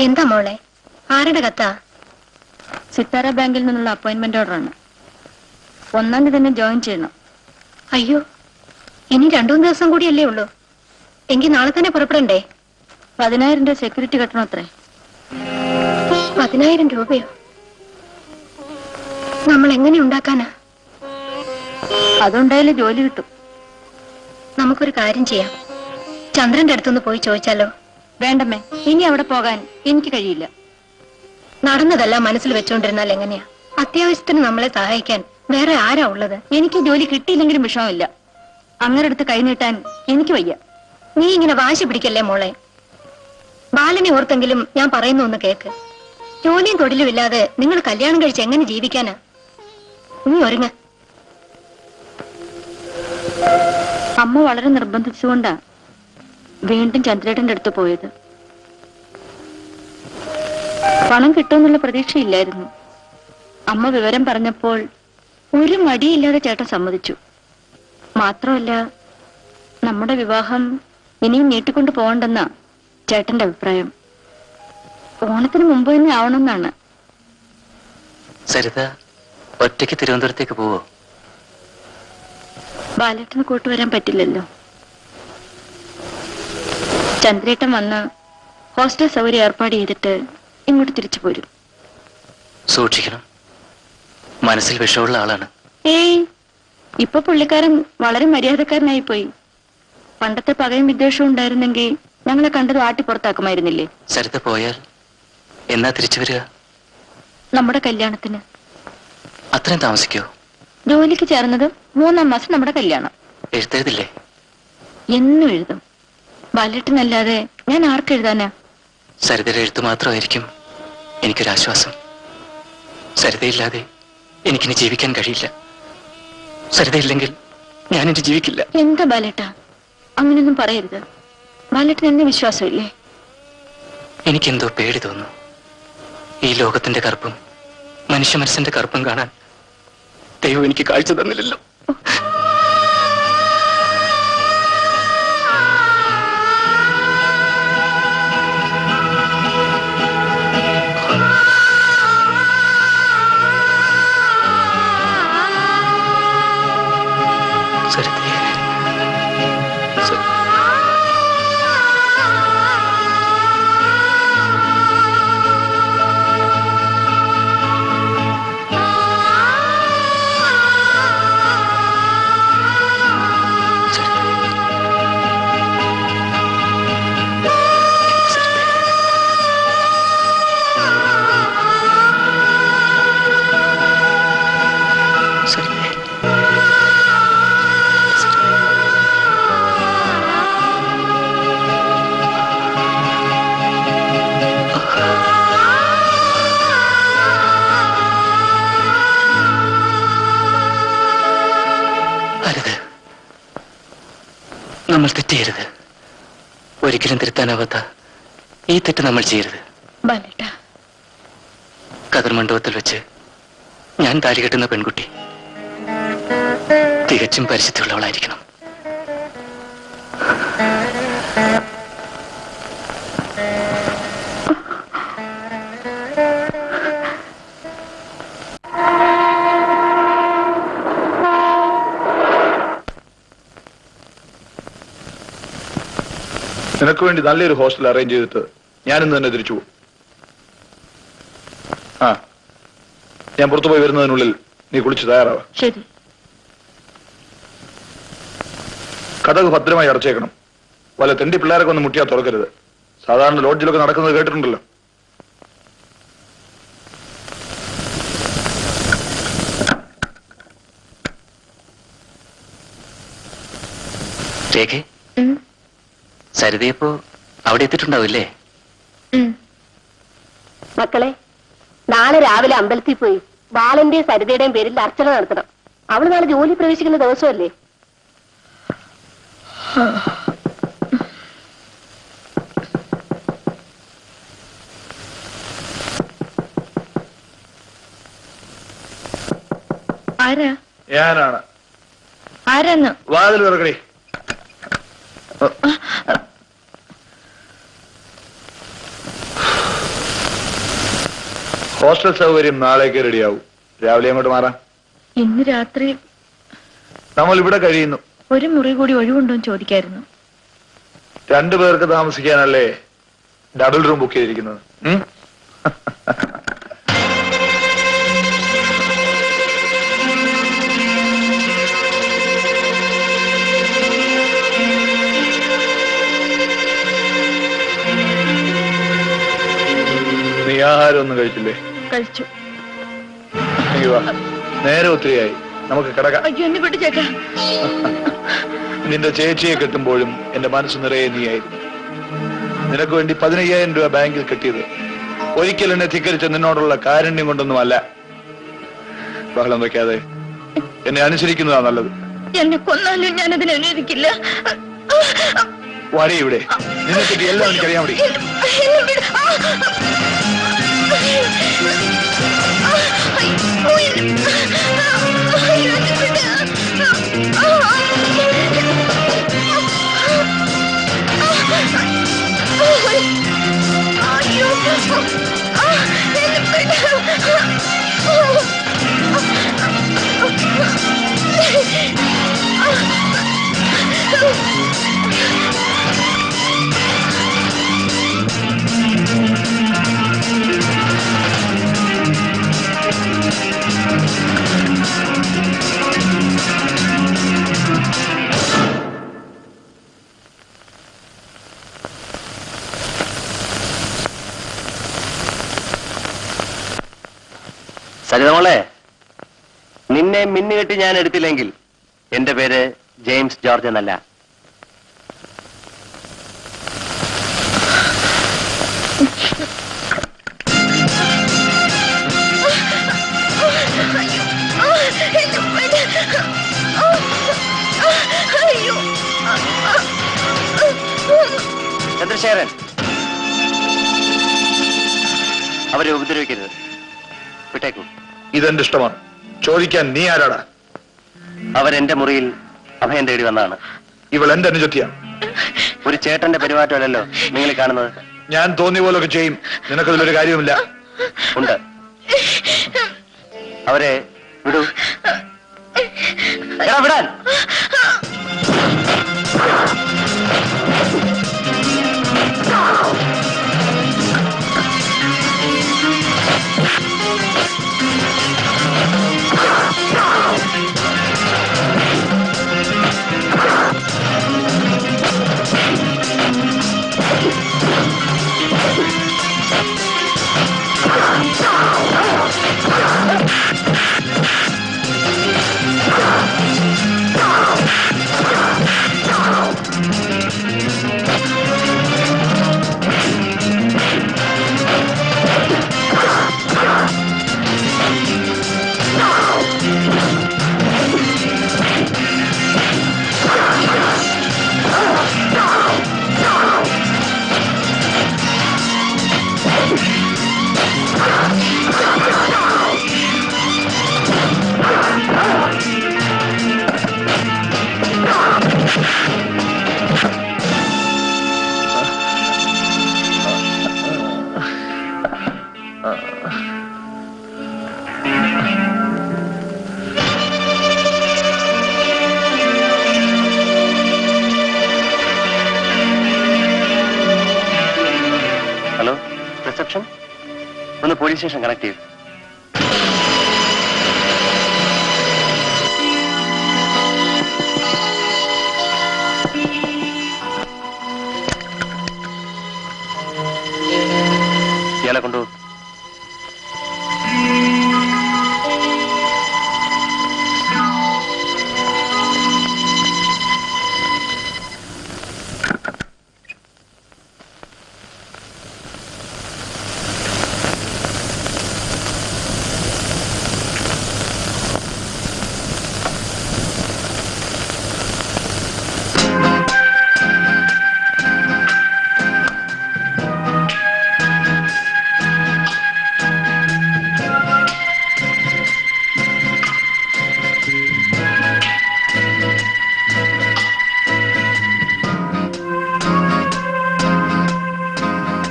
എന്താ മോളെ? ആരുടെ കത്താ? സിത്താര ബാങ്കിൽ നിന്നുള്ള അപ്പോയിന്റ്മെന്റ് ഓർഡറാണ്. 1-ാം തീയതി തന്നെ ജോയിൻ ചെയ്യണം. അയ്യോ, ഇനി 2-3 ദിവസം കൂടിയല്ലേ ഉള്ളൂ. എങ്കിൽ നാളെ തന്നെ പുറപ്പെടണ്ടേ? 10,000 രൂപ സെക്യൂരിറ്റി കെട്ടണം അത്രേ. 10,000 രൂപയോ? നമ്മൾ എങ്ങനെ ഉണ്ടാക്കാനാ? അതുണ്ടായാലും ജോലി കിട്ടും. നമുക്കൊരു കാര്യം ചെയ്യാം, ചന്ദ്രന്റെ അടുത്തൊന്ന് പോയി ചോദിച്ചാലോ? വേണ്ടമ്മേ, ഇനി അവിടെ പോകാൻ എനിക്ക് കഴിയില്ല. നടന്നതെല്ലാം മനസ്സിൽ വെച്ചോണ്ടിരുന്നാൽ എങ്ങനെയാ? അത്യാവശ്യത്തിന് നമ്മളെ സഹായിക്കാൻ വേറെ ആരാ ഉള്ളത്? എനിക്ക് ജോലി കിട്ടിയില്ലെങ്കിലും വിഷമമില്ല. അങ്ങനെ അടുത്ത് കൈനീട്ടാൻ എനിക്ക് വയ്യ. നീ ഇങ്ങനെ വാശി പിടിക്കല്ലേ മോളെ. ബാലനെ ഓർത്തെങ്കിലും ഞാൻ പറയുന്ന ഒന്ന് കേക്ക്. ജോലിയും തൊഴിലും ഇല്ലാതെ നിങ്ങൾ കല്യാണം കഴിച്ച് എങ്ങനെ ജീവിക്കാനാ? നീ ഒരുങ്ങ. അമ്മ വളരെ നിർബന്ധിച്ചുകൊണ്ടാ വീണ്ടും ചന്ദ്രേട്ടന്റെ അടുത്ത് പോയത്. പണം കിട്ടുമെന്നുള്ള പ്രതീക്ഷയില്ലായിരുന്നു. അമ്മ വിവരം പറഞ്ഞപ്പോൾ ഒരു മടിയില്ലാതെ ചേട്ടൻ സമ്മതിച്ചു. മാത്രമല്ല, നമ്മുടെ വിവാഹം ഇനിയും നീട്ടിക്കൊണ്ടു പോകണ്ടെന്നാ ചേട്ടന്റെ അഭിപ്രായം. ഓണത്തിന് മുമ്പ് തന്നെ ആവണമെന്നാണ്. സരിത ഒറ്റയ്ക്ക് തിരുവനന്തപുരത്തേക്ക് പോവോ? ബാലേട്ടന് കൂട്ടുവരാൻ പറ്റില്ലല്ലോ. ചന്ദ്രേട്ടൻ വന്ന് ഹോസ്റ്റൽ സൗകര്യം ഏർപ്പാട് ചെയ്തിട്ട് ഇങ്ങോട്ട് തിരിച്ചു പോരും. സൂക്ഷിക്കണം, മനസ്സിൽ വിഷമുള്ള ആളാണ്. ഏയ്, ഇപ്പൊ പുള്ളിക്കാരൻ വളരെ മര്യാദക്കാരനായി പോയി. പണ്ടത്തെ പകയും വിദ്വേഷവും ഉണ്ടായിരുന്നെങ്കിൽ ഞങ്ങളെ കണ്ടത് ആട്ടി പുറത്താക്കുമായിരുന്നില്ലേ? സരിത പോയാൽ എന്നാ തിരിച്ചു വരിക? നമ്മുടെ കല്യാണത്തിന്. അത്രയും താമസിക്കോ? ജോലിക്ക് ചേർന്നത് 3-ാം മാസം നമ്മുടെ കല്യാണം. എഴുത്തെഴുതില്ലേ? എന്നും എഴുതും. ബാലേട്ടനല്ലാതെ ഞാൻ ആർക്കെഴുതാനാ? സരിതയുടെ എഴുത്ത് മാത്രമായിരിക്കും എനിക്കൊരാശ്വാസം. സരിതയില്ലാതെ എനിക്കിനി ജീവിക്കാൻ കഴിയില്ല. സരിതയില്ലെങ്കിൽ ഞാനിനി ജീവിക്കില്ല. എന്താ ബാലേട്ട, അങ്ങനെയൊന്നും പറയരുത്. ബാലേട്ടൻ എന്നെ വിശ്വാസമില്ലേ? എനിക്കെന്തോ പേടി തോന്നുന്നു. ഈ ലോകത്തിന്റെ കറുപ്പും മനുഷ്യ മനസ്സിന്റെ കറുപ്പും കാണാൻ ദൈവം എനിക്ക് കാഴ്ച തന്നില്ലല്ലോ. നമ്മൾ തെറ്റെയ്യരുത്. ഒരിക്കലും തിരുത്താനാവാത്ത ഈ തെറ്റ് നമ്മൾ ചെയ്യരുത്. കതിർ മണ്ഡപത്തിൽ വെച്ച് ഞാൻ താലി കെട്ടുന്ന പെൺകുട്ടി തികച്ചും പരിശുദ്ധിയുള്ളവളായിരിക്കണം. നിനക്ക് വേണ്ടി നല്ലൊരു ഹോസ്റ്റൽ അറേഞ്ച് ചെയ്തിട്ട് ഞാനിന്ന് തന്നെ തിരിച്ചു പോകും. ഞാൻ പുറത്തു പോയി വരുന്നതിനുള്ളിൽ നീ കുളിച്ച് തയ്യാറാവാ. ശരി. കഥക് ഭദ്രമായി അടച്ചേക്കണം. വല്ല തെണ്ടി പിള്ളേരൊക്കെ ഒന്ന് മുട്ടിയാൽ തുറക്കരുത്. സാധാരണ ലോഡ്ജിലൊക്കെ നടക്കുന്നത് കേട്ടിട്ടുണ്ടല്ലോ. രേഖ, സരിതയപ്പോ അവിടെ എത്തിയിട്ടുണ്ടാവില്ലേ? മക്കളെ, നാളെ രാവിലെ അമ്പലത്തിൽ പോയി ബാലന്റെയും സരിതയുടെയും പേരിൽ അർച്ചന നടത്തണം. അവള് നാളെ ജോലി പ്രവേശിക്കുന്ന ദിവസമല്ലേ? ആരാ? ഞാനാണ്. ആരാന്ന്? വാതിൽ തുറക്കടി. ഹോസ്റ്റൽ സൗകര്യം നാളേക്ക് റെഡിയാവും. രാവിലെ അങ്ങോട്ട് മാറാം. ഇന്ന് രാത്രി നമ്മൾ ഇവിടെ കഴിയുന്നു. ഒരു മുറി കൂടി ഒഴിവുണ്ടോന്ന് ചോദിക്കായിരുന്നു. 2 പേർക്ക് താമസിക്കാനല്ലേ ഡബിൾ റൂം ബുക്ക് ചെയ്തിരിക്കുന്നത്. നീ ആഹാരം ഒന്നും കഴിച്ചില്ലേ? കഴിച്ചു. നേരെ ഒത്തിരിയായി, നമുക്ക് കിടക്കാം. അയ്യോ, എന്നെ വിട്ടു ചേട്ടാ. നിന്റെ ചേച്ചിയെ കെട്ടുമ്പോഴും എന്റെ മനസ്സ് നിറയെ നീയായിരുന്നു. നിനക്ക് വേണ്ടി 15,000 രൂപ ബാങ്കിൽ കെട്ടിയത് ഒരിക്കൽ എന്നെ ധിക്കരിച്ച നിന്നോടുള്ള കാരുണ്യം കൊണ്ടൊന്നുമല്ല. ബഹളം വെക്കാതെ എന്നെ അനുസരിക്കുന്നതാ നല്ലത്. എന്നെ കൊന്നാലും ഞാൻ അതിനെ അനുവദിക്കില്ല. വാടി ഇവിടെ. നിന്നെ പറ്റി എല്ലാം എനിക്കറിയാൻ വേണ്ടി. സരിതമോളെ, നിന്നെ മിന്നുകെട്ടി ഞാൻ എടുത്തില്ലെങ്കിൽ എന്റെ പേര് ജെയിംസ് ജോർജ് എന്നല്ല. ചന്ദ്രശേഖരൻ, അവരെ ഉപദ്രവിക്കരുത്. വിട്ടേക്കൂ. ഇതെന്റെ ഇഷ്ടമാണ്. ചോദിക്കാൻ നീ ആരാടാ? അവരെന്റെ മുറിയിൽ അഭയം തേടി വന്നതാണ്. ഇവൾ എന്റെ അനുജത്തിയാണ്. ഒരു ചേട്ടന്റെ പെരുമാറ്റമല്ലല്ലോ നിങ്ങൾ കാണുന്നത്. ഞാൻ തോന്നിയ പോലൊക്കെ ചെയ്യും. നിനക്കതിലൊരു കാര്യവുമില്ല. ഉണ്ട്. അവരെ വിടൂ. എടാ, വിടാൻ. Hello, reception. ഒന്ന് പോലീസ് സ്റ്റേഷൻ കണക്ട് ചെയ്യും. ഇയാളെ കൊണ്ടുപോകും.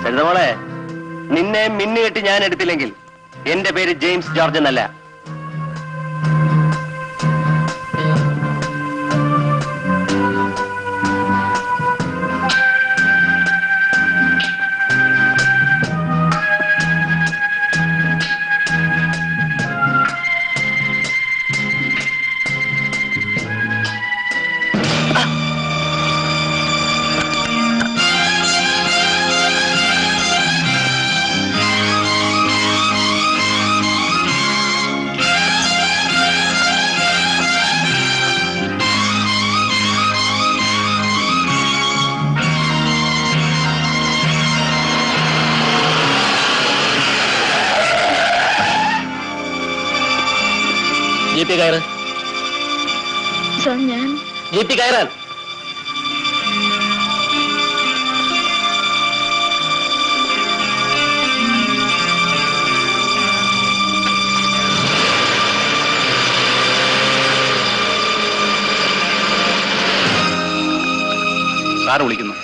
സരിതമോളെ, നിന്നെ മിന്നുകെട്ടി ഞാൻ എടുത്തില്ലെങ്കിൽ എന്റെ പേര് ജെയിംസ് ജോർജ് എന്നല്ല. ജീപ്പി കയറ്. സാർ ഞാൻ ജീപ്പി കയറാൻ. സാറ് വിളിക്കുന്നു.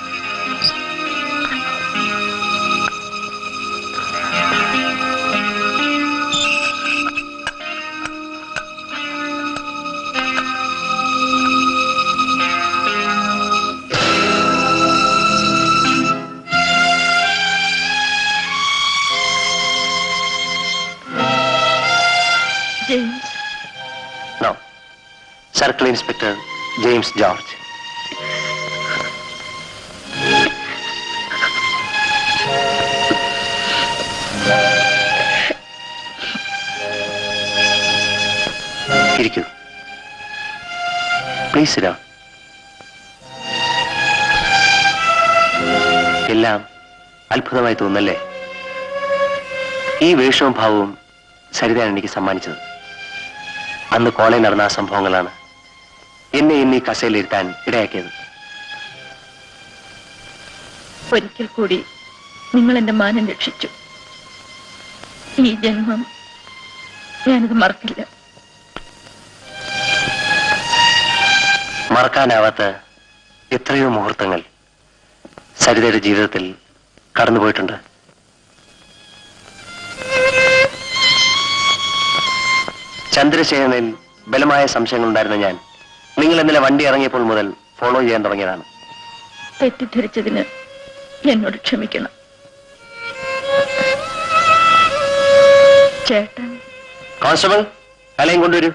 James. No, circle inspector James George. ഇരിക്കൂ. പ്ലീസ് ഇരാ. എല്ലാം അത്ഭുതമായി തോന്നല്ലേ? ഈ വേഷവും ഭാവവും സരിതയാണ് എനിക്ക് സമ്മാനിച്ചത്. അന്ന് കോളേജിൽ നടന്ന ആ സംഭവങ്ങളാണ് എന്നെ ഇന്ന് ഈ കസേലിരുത്താൻ ഇടയാക്കിയത്. ഒരിക്കൽ കൂടി നിങ്ങൾ എന്റെ മാനം രക്ഷിച്ചു. ഈ ജന്മം ഞാനത് മറക്കില്ല. മറക്കാനാവാത്ത എത്രയോ മുഹൂർത്തങ്ങൾ സരിതയുടെ ജീവിതത്തിൽ കടന്നുപോയിട്ടുണ്ട്. ചന്ദ്രശേഖരനിൽ ബലമായ സംശയങ്ങൾ ഉണ്ടായിരുന്ന ഞാൻ നിങ്ങൾ ഇന്നലെ വണ്ടി ഇറങ്ങിയപ്പോൾ മുതൽ ഫോളോ ചെയ്യാൻ തുടങ്ങിയതാണ്. തെറ്റിദ്ധരിച്ചതിന് എന്നോട് ക്ഷമിക്കണം. ചേട്ടൻ. കോൺസ്റ്റബിൾ, കലയും കൊണ്ടുവരൂ.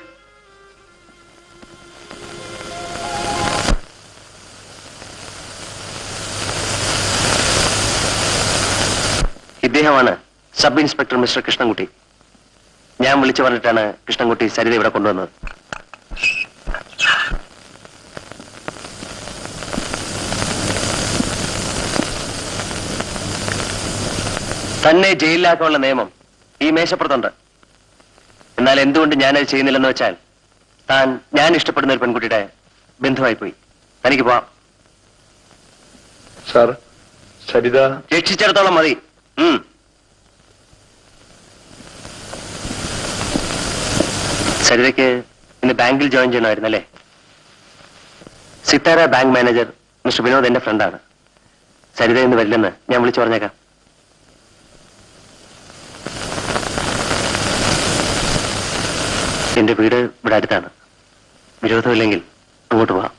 ഇദ്ദേഹമാണ് സബ് ഇൻസ്പെക്ടർ മിസ്റ്റർ കൃഷ്ണൻകുട്ടി. ഞാൻ വിളിച്ചു പറഞ്ഞിട്ടാണ് കൃഷ്ണൻകുട്ടി സരിത ഇവിടെ കൊണ്ടുവന്നത്. തന്നെ ജയിലിലാക്കാനുള്ള നിയമം ഈ മേശപ്പുറത്തുണ്ട്. എന്നാൽ എന്തുകൊണ്ട് ഞാനത് ചെയ്യുന്നില്ലെന്ന് വെച്ചാൽ താൻ ഞാൻ ഇഷ്ടപ്പെടുന്ന ഒരു പെൺകുട്ടിയുടെ ബന്ധുവായി പോയി. തനിക്ക് പോവാം. സാർ, സരിത രക്ഷിച്ചിടത്തോളം മതി. സരിതയ്ക്ക് ഇന്ന് ബാങ്കിൽ ജോയിൻ ചെയ്യണമായിരുന്നല്ലേ? Sithara bank manager mister Vinod എന്റെ ഫ്രണ്ടാണ്. സരിത ഇന്ന് വരില്ലെന്ന് ഞാൻ വിളിച്ചു പറഞ്ഞേക്കാം. എന്റെ വീട് ഇവിടെ അടുത്താണ്. വിരോധമില്ലെങ്കിൽ അങ്ങോട്ട് പോവാം.